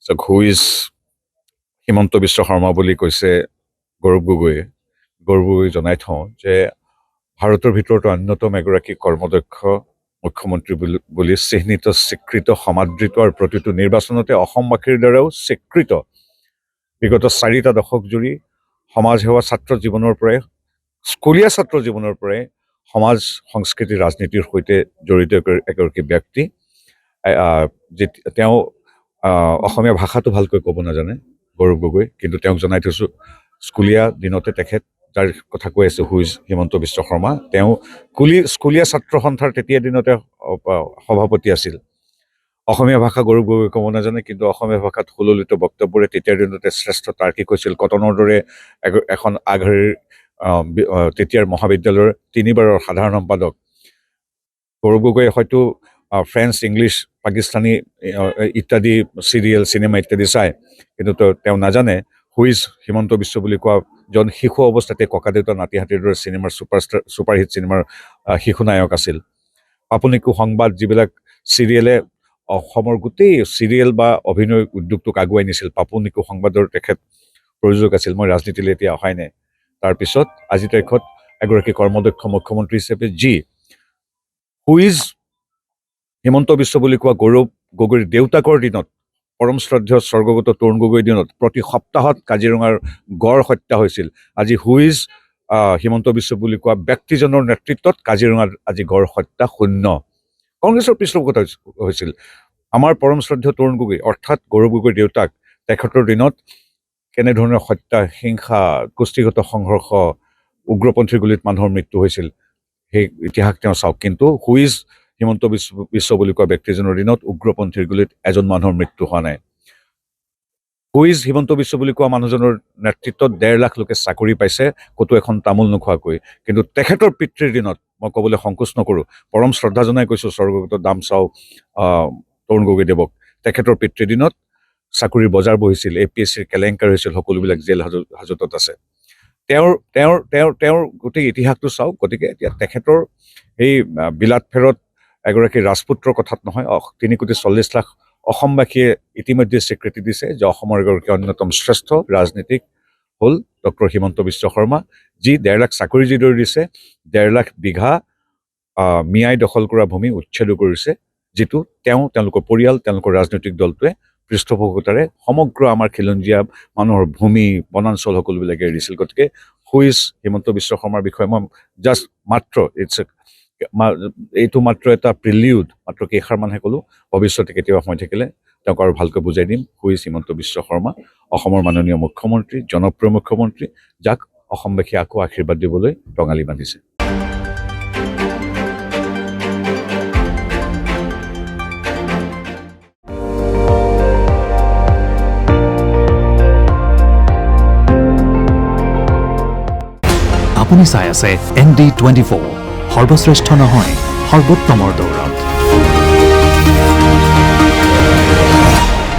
So who is Himanta Biswa Sarma বুলি কৈছে গৌৰৱ গগৈয়ে। গৌৰৱ গগৈ জনাই থওঁ যে ভাৰতৰ ভিতৰতো অন্যতম এগৰাকী কৰ্মদক্ষ মুখ্যমন্ত্ৰী বুলি চিহ্নিত স্বীকৃত সমাদৃত আৰু প্ৰতিটো নিৰ্বাচনতে অসমবাসীৰ দ্বাৰাও স্বীকৃত বিগত 4টা দশক জুৰি সমাজ সেৱা ছাত্ৰ জীৱনৰ পৰাই স্কুলীয়া ছাত্ৰ জীৱনৰ পৰাই সমাজ সংস্কৃতি ৰাজনীতিৰ সৈতে জড়িত এগৰাকী ব্যক্তি। তেওঁ অসমীয়া ভাষাটো ভালকৈ ক'ব নাজানে গৌৰৱ গগৈ, কিন্তু তেওঁক জনাই থৈছোঁ স্কুলীয়া দিনতে তেখেত যাৰ কথা কৈ আছোঁ হুইজ হিমন্ত বিশ্ব শৰ্মা, তেওঁ স্কুলীয়া ছাত্ৰ সন্থাৰ তেতিয়া দিনতে সভাপতি আছিল। অসমীয়া ভাষা গৌৰৱ গগৈ ক'ব নাজানে, কিন্তু অসমীয়া ভাষাত সুললিত বক্তব্যৰে তেতিয়াৰ দিনতে শ্ৰেষ্ঠ তাৰ্কিক হৈছিল। কটনৰ দৰে এখন আগশাৰীৰ তেতিয়াৰ মহাবিদ্যালয়ৰ 3বাৰৰ সাধাৰণ সম্পাদক। গৌৰৱ গগৈয়ে হয়তো ফ্ৰেঞ্চ, ইংলিছ, পাকিস্তানী ইত্যাদি চিৰিয়েল, চিনেমা ইত্যাদি চায়, কিন্তু তেওঁ নাজানে হুইজ হিমন্ত বিশ্ব বুলি কোৱা জন শিশু অৱস্থাতে ককাদেউতা নাতিহাতীৰ দৰে চিনেমাৰ ছুপাৰহিট চিনেমাৰ শিশু নায়ক আছিল। পাপনিকু সংবাদ যিবিলাক চিৰিয়েলে অসমৰ গোটেই চিৰিয়েল বা অভিনয় উদ্যোগটোক আগুৱাই নিছিল, পাপনিকু সংবাদৰ তেখেত প্ৰযোজক আছিল। মই ৰাজনীতিলৈ এতিয়া অহাই নাই। তাৰপিছত আজিৰ তাৰিখত এগৰাকী কৰ্মদক্ষ মুখ্যমন্ত্ৰী হিচাপে যি হুইজ হিমন্ত বিশ্ব বুলি কোৱা গৌৰৱ গগৈৰ দেউতাকৰ দিনত, পৰম শ্ৰদ্ধেয় স্বৰ্গগত তৰুণ গগৈৰ দিনত প্ৰতি সপ্তাহত কাজিৰঙাৰ গড় হত্যা হৈছিল। আজি হুইজ হিমন্ত বিশ্ব বুলি কোৱা ব্যক্তিজনৰ নেতৃত্বত কাজিৰঙাত আজি গড় হত্যা শূন্য। কংগ্ৰেছৰ পৃষ্ঠপোষকতা হৈছিল। আমাৰ পৰম শ্ৰদ্ধেয় তৰুণ গগৈ অৰ্থাৎ গৌৰৱ গগৈৰ দেউতাক, তেখেতৰ দিনত কেনেধৰণৰ হত্যা, হিংসা, গোষ্ঠীগত সংঘৰ্ষ, উগ্ৰপন্থীৰ গুলীত মানুহৰ মৃত্যু হৈছিল, সেই ইতিহাস তেওঁ চাওক। কিন্তু হুইজ হিমন্ত বিশ্ব বুলি কোৱা ব্যক্তিজনৰ দিনত উগ্ৰপন্থীৰ গুলীত এজন মানুহৰ মৃত্যু হোৱা নাই। হুইজ হিমন্ত বিশ্ব বুলি কোৱা মানুহজনৰ নেতৃত্বত 1.5 লাখ লোকে চাকৰি পাইছে, ক'তো এখন তামোল নোখোৱাকৈ। কিন্তু তেখেতৰ পিতৃৰ দিনত, মই ক'বলৈ সংকোচ নকৰোঁ, পৰম শ্ৰদ্ধা জনাই কৈছোঁ স্বৰ্গগত দামচাও তৰুণ গগৈদেৱক, তেখেতৰ পিতৃৰ দিনত চাকৰিৰ বজাৰ বহিছিল, APSCৰ কেলেংকাৰী হৈছিল, সকলোবিলাক জেল হাজতত আছে। তেওঁৰ গোটেই ইতিহাসটো চাওক। গতিকে এতিয়া তেখেতৰ এই বিলাত ফেৰত এগৰাকী ৰাজপুত্ৰৰ কথাত নহয়, 3.40 লাখ অসমবাসীয়ে ইতিমধ্যে স্বীকৃতি দিছে যে অসমৰ এগৰাকী অন্যতম শ্ৰেষ্ঠ ৰাজনীতিক হ'ল ডক্টৰ হিমন্ত বিশ্ব শৰ্মা, যি 1.5 লাখ চাকৰি যিদৰে দিছে, 1.5 লাখ বিঘা মিয়াই দখল কৰা ভূমি উচ্ছেদো কৰিছে, যিটো তেওঁলোকৰ পৰিয়াল, তেওঁলোকৰ ৰাজনৈতিক দলটোৱে পৃষ্ঠপোষকতাৰে সমগ্ৰ আমাৰ খিলঞ্জীয়া মানুহৰ ভূমি, বনাঞ্চল সকলোবিলাকে এৰিছিল। গতিকে হুইজ হিমন্ত বিশ্ব শৰ্মাৰ বিষয়ে মই জাষ্ট মাত্ৰ এইটো মাত্ৰ এটা প্ৰিলিউড, মাত্ৰ কেইষাৰমানহে ক'লোঁ। ভৱিষ্যতে কেতিয়াবা সময় থাকিলে তেওঁক আৰু ভালকৈ বুজাই দিম হুইজ হিমন্ত বিশ্ব শৰ্মা, অসমৰ মাননীয় মুখ্যমন্ত্ৰী, জনপ্ৰিয় মুখ্যমন্ত্ৰী, যাক অসমবাসীয়ে আকৌ আশীৰ্বাদ দিবলৈ টঙালি বান্ধিছে। আপুনি চাই আছে ND24, সৰ্বশ্ৰেষ্ঠ নহয়, সৰ্বোত্তমৰ দৌৰ।